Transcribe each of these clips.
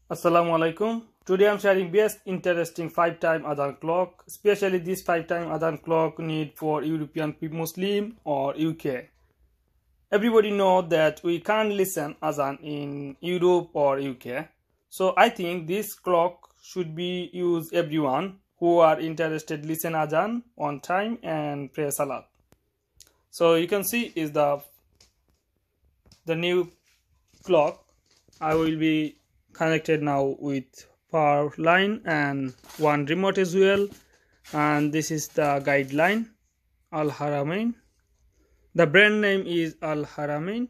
Assalamu alaikum. Today I'm sharing best interesting 5-time Adhan clock. Especially this 5-time Adhan clock need for European Muslim or UK. Everybody know that we can't listen Adhan in Europe or UK. So I think this clock should be used everyone who are interested listen Adhan on time and pray Salat. So you can see is the new clock. I will be connected now with power line and one remote as well, and this is the guideline Al-harameen. The brand name is Al-harameen.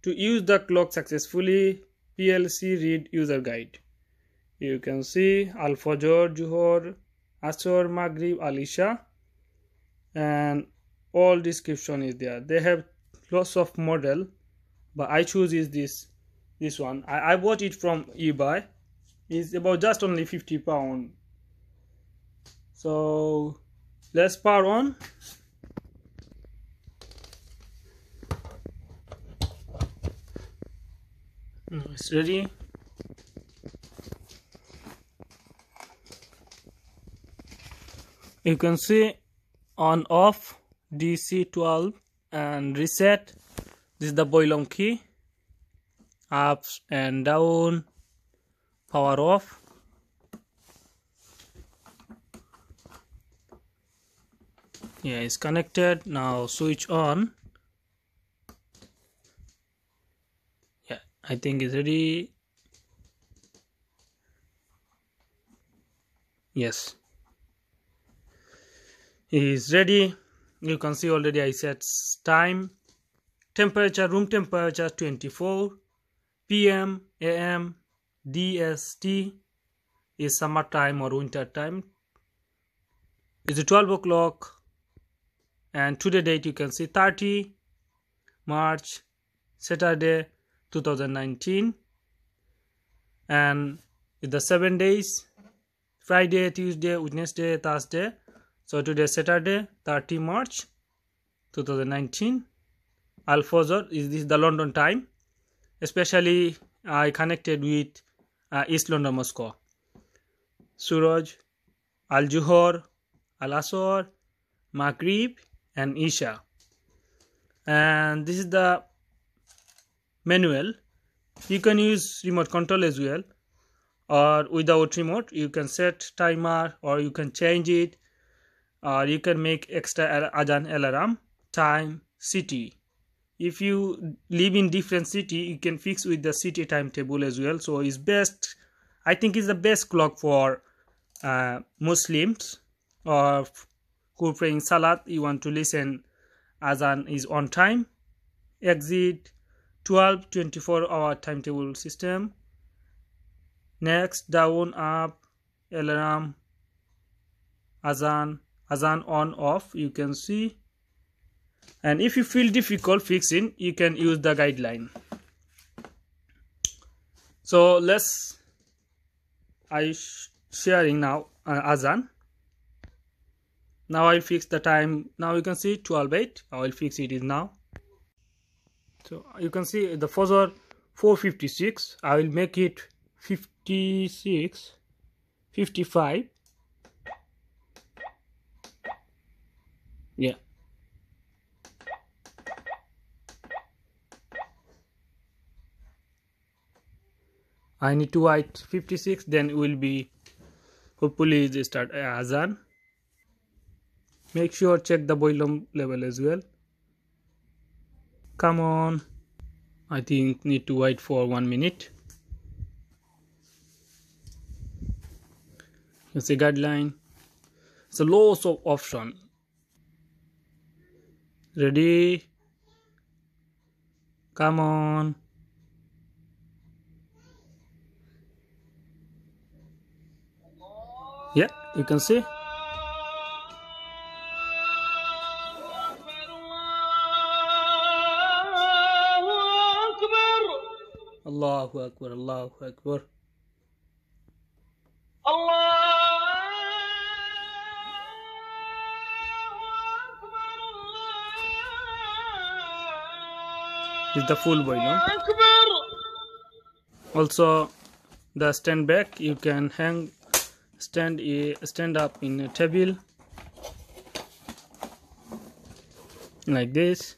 To use the clock successfully, PLC read user guide. You can see Alfajr, Juhur, Asr, Maghrib, Al-Isha, and all description is there. They have lots of model, but I choose is this one. I bought it from eBay. It's about just only £50. So let's power on. It's ready. You can see on off, DC 12 and reset. This is the volume key. Up and down, power off. Yeah, it's connected. Now switch on. Yeah, I think it's ready. Yes, it is ready. You can see already I set time, temperature, room temperature 24. PM, AM, DST is summer time or winter time. It's 12 o'clock, and today date you can see 30 March, Saturday 2019, and it's the 7 days, Friday, Tuesday, Wednesday, Thursday. So today Saturday 30 March 2019. Al-Fajr is the London time. Especially I connected with East London, Moscow. Suraj, Al-Juhur, Al-Asr, Maghrib and Isha. And this is the manual. You can use remote control as well, or without remote you can set timer, or you can change it, or you can make extra Adhan alarm, time, city. If you live in different city, you can fix with the city timetable as well. So it's best, I think it's the best clock for Muslims or who are praying Salat. You want to listen Azan is on time. Exit 12 24-hour timetable system. Next, down, up, alarm, Azan on off, you can see. And if you feel difficult fixing, you can use the guideline. So sharing now Azan. Now I'll fix the time. Now you can see 12:08. I will fix it now. So you can see the Fajr 4:56. I will make it 56, 55. Yeah. I need to write 56, then it will be hopefully they start Azan. Make sure check the volume level as well. Come on. I think need to wait for 1 minute. You see guideline. It's a lots of option. Ready? Come on. Yeah, you can see. Allahu Akbar, Allahu Akbar. Is the full volume. Also the stand back. You can stand up in a table like this.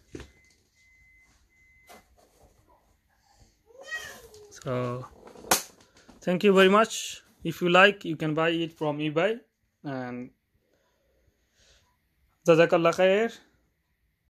So thank you very much. If you like, you can buy it from eBay, and jazakallah khair.